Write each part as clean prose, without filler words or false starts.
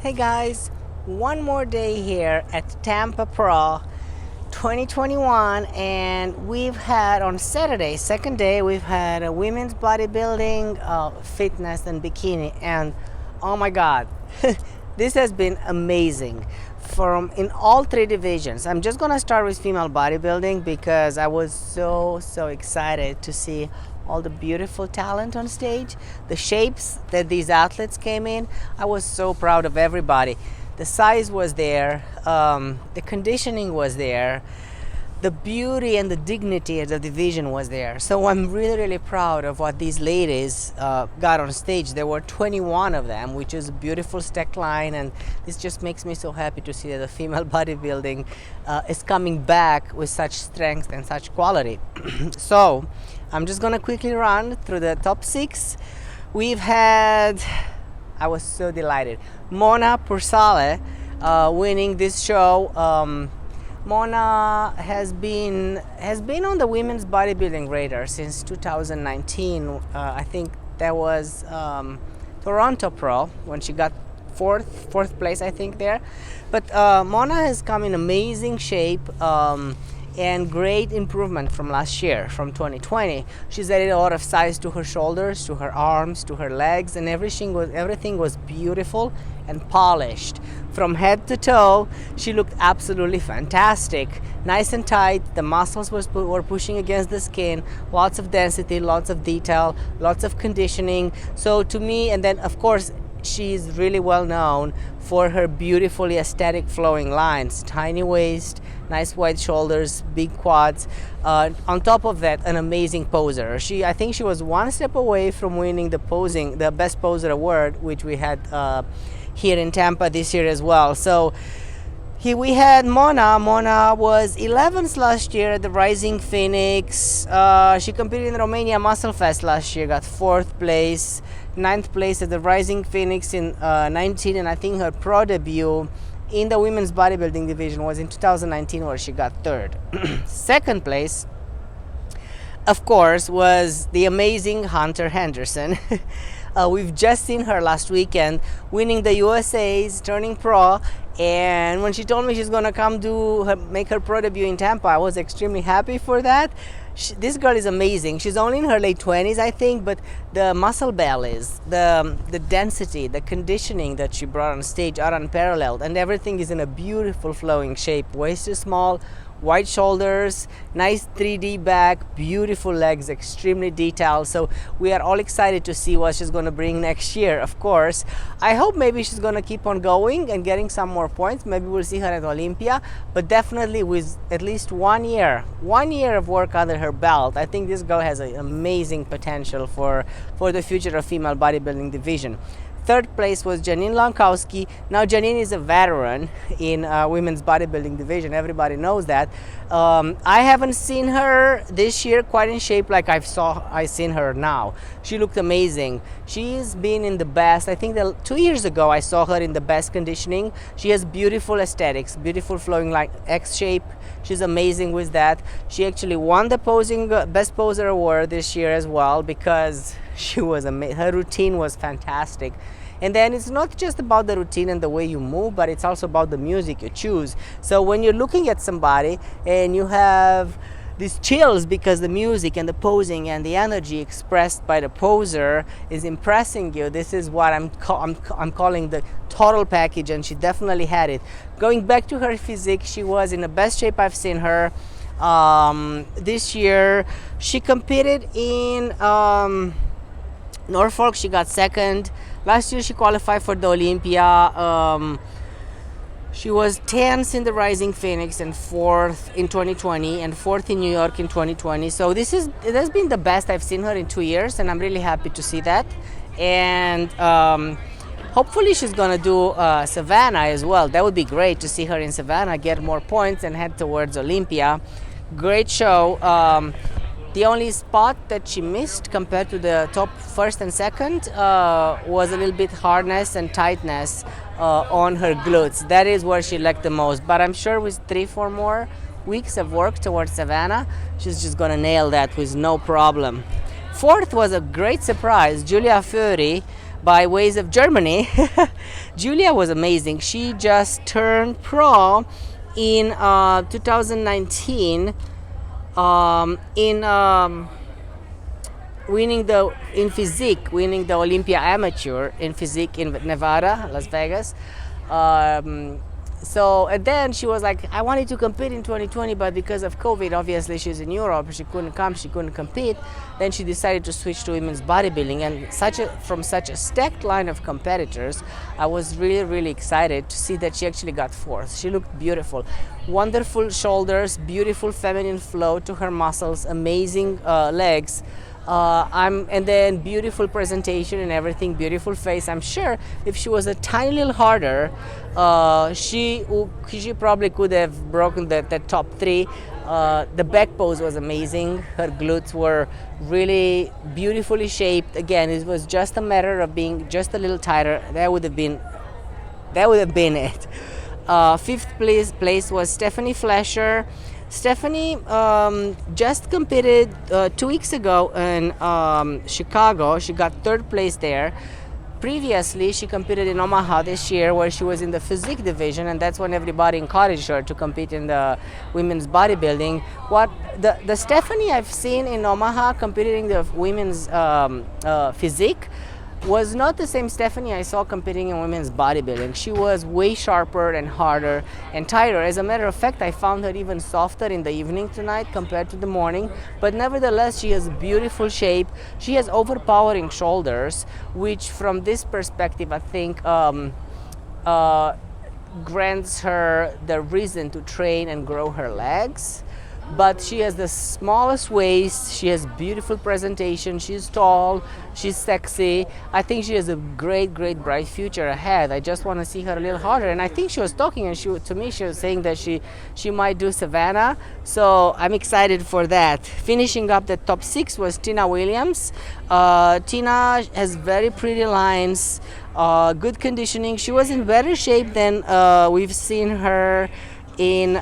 Hey guys, one more day here at Tampa Pro 2021, and we've had on Saturday, second day, we've had a women's bodybuilding, fitness, and bikini, and oh my god, this has been amazing from in all three divisions. I'm just gonna start with female bodybuilding because I was so excited to see all the beautiful talent on stage, the shapes that these athletes came in. I was so proud of everybody. The size was there, the conditioning was there, the beauty and the dignity of the division was there. So I'm really proud of what these ladies got on stage. There were 21 of them, which is a beautiful stack line, and this just makes me so happy to see that the female bodybuilding is coming back with such strength and such quality. So I'm just gonna quickly run through the top 6. We've had, I was so delighted, Mona Pursale winning this show. Mona has been on the women's bodybuilding radar since 2019. I think that was Toronto Pro when she got fourth place, I think, there. But Mona has come in amazing shape and great improvement from last year, from 2020. She's added a lot of size to her shoulders, to her arms, to her legs, and everything was beautiful and polished. From head to toe, she looked absolutely fantastic. Nice and tight, the muscles were pushing against the skin, lots of density, lots of detail, lots of conditioning. So to me, and then of course, she's really well known for her beautifully aesthetic flowing lines, tiny waist, nice wide shoulders, big quads. On top of that, an amazing poser. I think she was one step away from winning the Best Poser award, which we had here in Tampa this year as well. So here we had Mona. Mona was 11th last year at the Rising Phoenix. She competed in Romania Muscle Fest last year, got 4th place, 9th place at the Rising Phoenix in 19, and I think her pro debut in the women's bodybuilding division was in 2019, where she got 3rd. 2nd place, of course, was the amazing Hunter Henderson. We've just seen her last weekend winning the USA's Turning Pro, and when she told me she's gonna come make her pro debut in Tampa, I was extremely happy for that. This girl is amazing. She's only in her late 20s, I think, but the muscle bellies, the density, the conditioning that she brought on stage are unparalleled, and everything is in a beautiful flowing shape. Waist is small, wide shoulders, nice 3D back, beautiful legs, extremely detailed. So we are all excited to see what she's going to bring next year, of course. I hope maybe she's going to keep on going and getting some more points. Maybe we'll see her at Olympia, but definitely with at least 1 year of work under her belt, I think this girl has an amazing potential for the future of female bodybuilding division. 3rd place was Janine Lankowski. Now Janine is a veteran in women's bodybuilding division. Everybody knows that. I haven't seen her this year quite in shape like I've seen her now. She looked amazing. She's been in the best. I think that 2 years ago I saw her in the best conditioning. She has beautiful aesthetics, beautiful flowing like X shape. She's amazing with that. She actually won the Best Poser award this year as well because she was amazing. Her routine was fantastic. And then it's not just about the routine and the way you move, but it's also about the music you choose. So when you're looking at somebody and you have these chills because the music and the posing and the energy expressed by the poser is impressing you, this is what I'm calling the total package, and she definitely had it. Going back to her physique, she was in the best shape I've seen her. This year she competed in Norfolk. She got 2nd. Last year she qualified for the Olympia. She was 10th in the Rising Phoenix and 4th in 2020 and 4th in New York in 2020. So it has been the best I've seen her in 2 years, and I'm really happy to see that. And hopefully she's gonna do Savannah as well. That would be great to see her in Savannah, get more points, and head towards Olympia. Great show. The only spot that she missed compared to the top 1st and 2nd was a little bit hardness and tightness on her glutes. That is where she lacked the most. But I'm sure with 3-4 more weeks of work towards Savannah, she's just gonna nail that with no problem. 4th was a great surprise. Julia Fury by ways of Germany. Julia was amazing. She just turned pro in 2019 in winning the Olympia Amateur in physique in Nevada, Las Vegas. And then she was like, I wanted to compete in 2020, but because of COVID, obviously she's in Europe, she couldn't come, she couldn't compete. Then she decided to switch to women's bodybuilding, and from such a stacked line of competitors, I was really, really excited to see that she actually got fourth. She looked beautiful. Wonderful shoulders, beautiful feminine flow to her muscles, amazing legs. And then beautiful presentation and everything, beautiful face. I'm sure if she was a tiny little harder, she probably could have broken the top three. The back pose was amazing. Her glutes were really beautifully shaped. Again, it was just a matter of being just a little tighter. That would have been it. Fifth place was Stephanie Fleischer. Stephanie just competed 2 weeks ago in Chicago. She got third place there. Previously, she competed in Omaha this year, where she was in the physique division, and that's when everybody encouraged her to compete in the women's bodybuilding. The Stephanie I've seen in Omaha competing in the women's physique was not the same Stephanie I saw competing in women's bodybuilding. She was way sharper and harder and tighter. As a matter of fact, I found her even softer in the evening tonight compared to the morning. But nevertheless, she has beautiful shape. She has overpowering shoulders, which from this perspective, I think grants her the reason to train and grow her legs. But she has the smallest waist, she has beautiful presentation, she's tall, she's sexy. I think she has a great, great, bright future ahead. I just want to see her a little harder. And I think she was talking, and she was saying that she might do Savannah. So I'm excited for that. Finishing up the top 6 was Tina Williams. Tina has very pretty lines, good conditioning. She was in better shape than we've seen her in...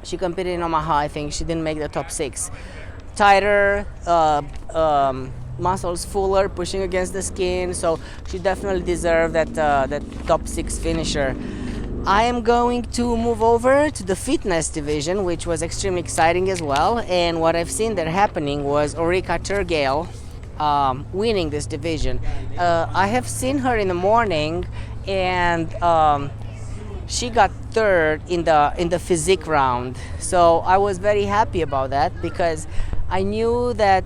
She competed in Omaha, I think. She didn't make the top 6. Tighter, muscles fuller, pushing against the skin. So she definitely deserved that top 6 finisher. I am going to move over to the fitness division, which was extremely exciting as well. And what I've seen that happening was Ulrika Turgale winning this division. I have seen her in the morning, and she got third in the physique round. So I was very happy about that, because I knew that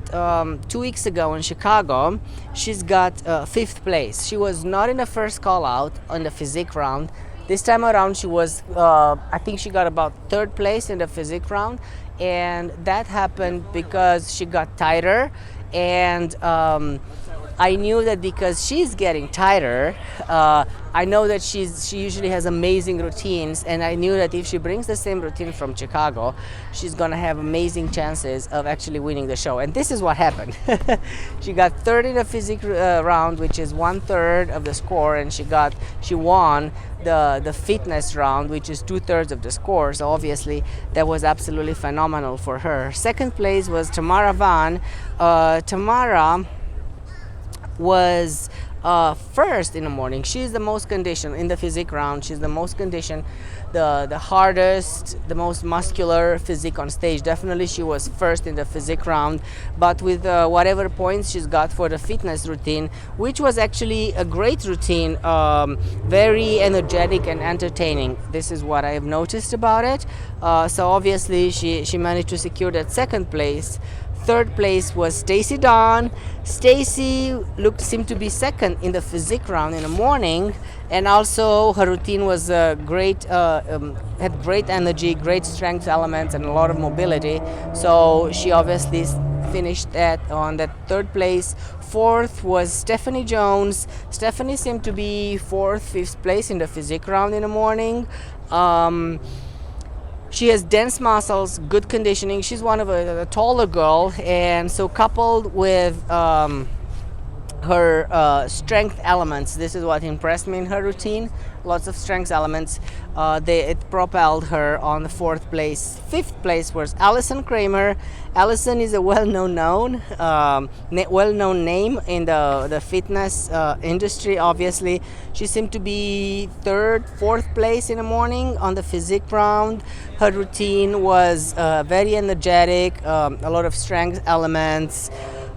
2 weeks ago in Chicago, she's got 5th place. She was not in the first call out on the physique round. This time around, she was, I think she got about 3rd place in the physique round. And that happened because she got tighter. And I knew that because she's getting tighter, I know that she usually has amazing routines, and I knew that if she brings the same routine from Chicago, she's gonna have amazing chances of actually winning the show. And this is what happened. She got 3rd in the physique round, which is 1/3 of the score, and she won the fitness round, which is 2/3 of the score. So obviously that was absolutely phenomenal for her. 2nd place was Tamara Van. Tamara was first in the morning. She's the most conditioned in the physique round. She's the most conditioned, the hardest, the most muscular physique on stage. Definitely she was first in the physique round, but with whatever points she's got for the fitness routine, which was actually a great routine, very energetic and entertaining. This is what I have noticed about it. So obviously she managed to secure that 2nd place. 3rd place was Stacy Dawn. Stacy seemed to be 2nd in the physique round in the morning, and also her routine was great. Had great energy, great strength elements, and a lot of mobility. So she obviously finished that on that 3rd place. 4th was Stephanie Jones. Stephanie seemed to be 4th, 5th place in the physique round in the morning. She has dense muscles, good conditioning. She's one of a taller girl, and so coupled with her strength elements. This is what impressed me in her routine. Lots of strength elements. It propelled her on the 4th place. 5th place was Alison Cramer. Alison is a well-known name in the fitness industry. Obviously, she seemed to be 3rd, 4th place in the morning on the physique round. Her routine was very energetic, a lot of strength elements.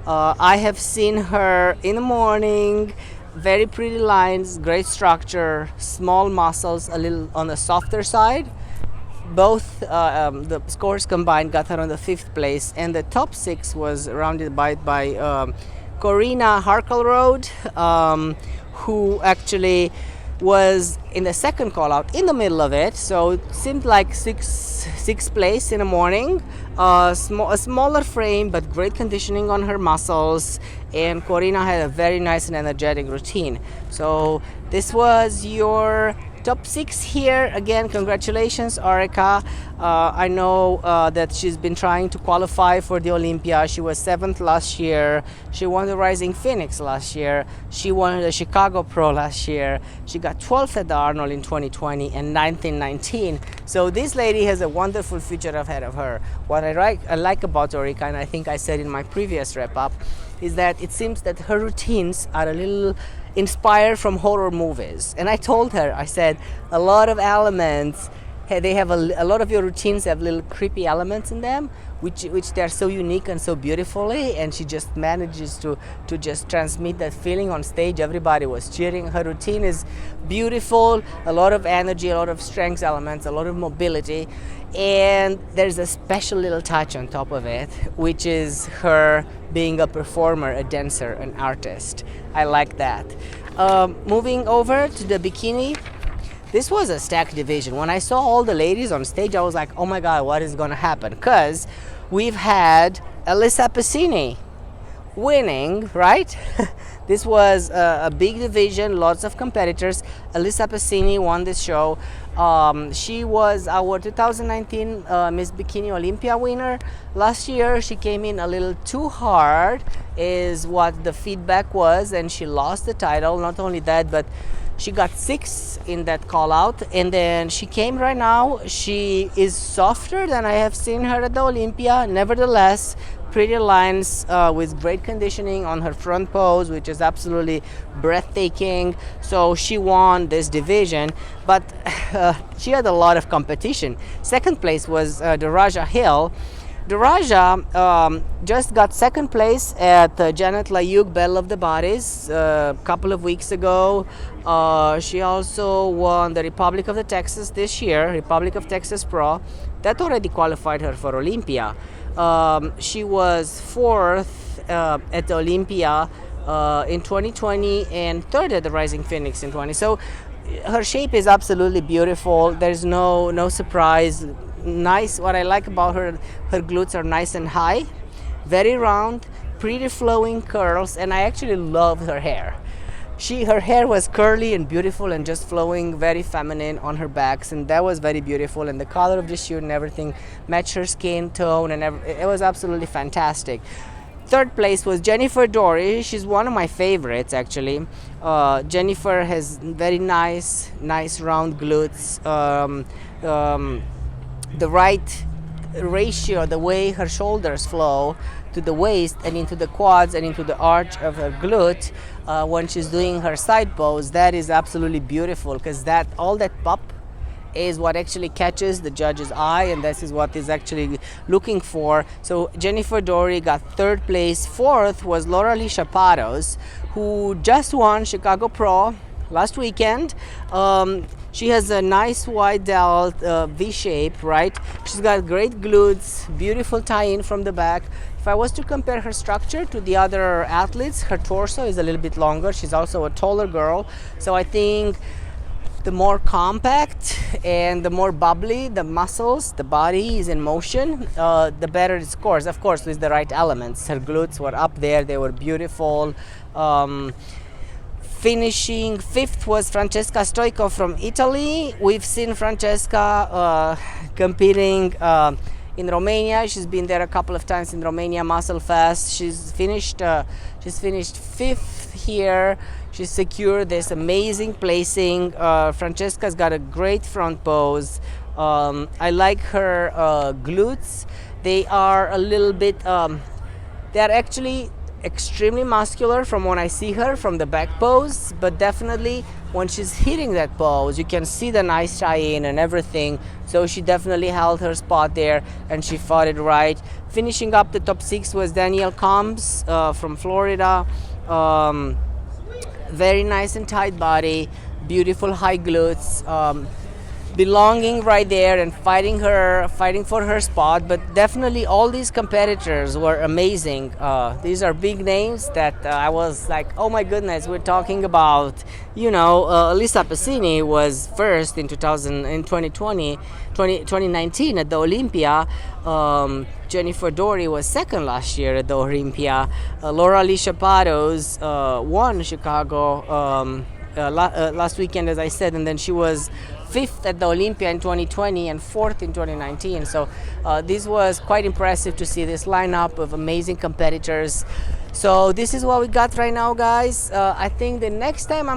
I have seen her in the morning, very pretty lines, great structure, small muscles, a little on the softer side. Both the scores combined got her on the 5th place, and the top 6 was rounded by Corina Harkelroad, who actually was in the 2nd call out in the middle of it, so it seemed like sixth place in the morning. A smaller frame but great conditioning on her muscles, and Corina had a very nice and energetic routine. So this was your top 6 here. Again, congratulations, Orica. I know that she's been trying to qualify for the Olympia. She was 7th last year. She won the Rising Phoenix last year. She won the Chicago Pro last year. She got 12th at the Arnold in 2020 and 9th in 19. So this lady has a wonderful future ahead of her. What I like about Orica, and I think I said in my previous wrap-up, is that it seems that her routines are a little inspired from horror movies. And I told her, I said, a lot of elements, they have a lot of your routines have little creepy elements in them, which they're so unique and so beautifully, and she just manages to just transmit that feeling on stage. Everybody was cheering. Her routine is beautiful, a lot of energy, a lot of strength elements, a lot of mobility, and there's a special little touch on top of it, which is her being a performer, a dancer, an artist. I like that. Moving over to the bikini, this was a stacked division. When I saw all the ladies on stage, I was like, oh my God, what is going to happen? Because we've had Elisa Pacini winning, right? This was a big division, lots of competitors. Elisa Pacini won this show. She was our 2019 Miss Bikini Olympia winner. Last year, she came in a little too hard, is what the feedback was, and she lost the title. Not only that, but she got 6th in that call out, and then she came right now. She is softer than I have seen her at the Olympia. Nevertheless, pretty lines with great conditioning on her front pose, which is absolutely breathtaking. So she won this division, but she had a lot of competition. 2nd place was Daraja Hill. Daraja just got 2nd place at Janet Layuk Battle of the Bodies a couple of weeks ago. She also won the Republic of Texas this year, Republic of Texas Pro. That already qualified her for Olympia. She was 4th at the Olympia in 2020 and 3rd at the Rising Phoenix in 20. So her shape is absolutely beautiful. There's no surprise. Nice. What I like about her glutes are nice and high, very round, pretty flowing curls, and I actually love her hair. Her hair was curly and beautiful and just flowing, very feminine on her backs, and that was very beautiful, and the color of the shoe and everything matched her skin tone, and it was absolutely fantastic. 3rd place was Jennifer Dory. She's one of my favorites, actually. Jennifer has very nice round glutes, the right ratio, the way her shoulders flow to the waist and into the quads and into the arch of her glute when she's doing her side pose. That is absolutely beautiful, because all that pop is what actually catches the judge's eye, and this is what is actually looking for. So Jennifer Dory got 3rd place. 4th was Laura Lee Chapados, who just won Chicago Pro last weekend. She has a nice wide delt V shape, right? She's got great glutes, beautiful tie-in from the back. If I was to compare her structure to the other athletes, her torso is a little bit longer. She's also a taller girl. So I think the more compact and the more bubbly the muscles, the body is in motion, the better it scores. Of course, with the right elements. Her glutes were up there. They were beautiful. Finishing 5th was Francesca Stoico from Italy. We've seen Francesca competing in Romania. She's been there a couple of times in Romania Muscle Fest. She's finished 5th here. She secured this amazing placing. Francesca's got a great front pose. I like her glutes. They are a little bit, they are actually extremely muscular from when I see her from the back pose, but definitely when she's hitting that pose, you can see the nice tie-in and everything. So she definitely held her spot there and she fought it right. Finishing up the top 6 was Danielle Combs from Florida. Very nice and tight body, beautiful high glutes. Belonging right there and fighting for her spot. But definitely all these competitors were amazing. These are big names that I was like, oh my goodness, we're talking about, Lisa Pacini was first in 2019 at the Olympia. Jennifer Dory was second last year at the Olympia. Laura Lee Chapados won Chicago last weekend, as I said, and then she was 5th at the Olympia in 2020 and 4th in 2019. So this was quite impressive to see this lineup of amazing competitors. So this is what we got right now, guys. I think the next time I'm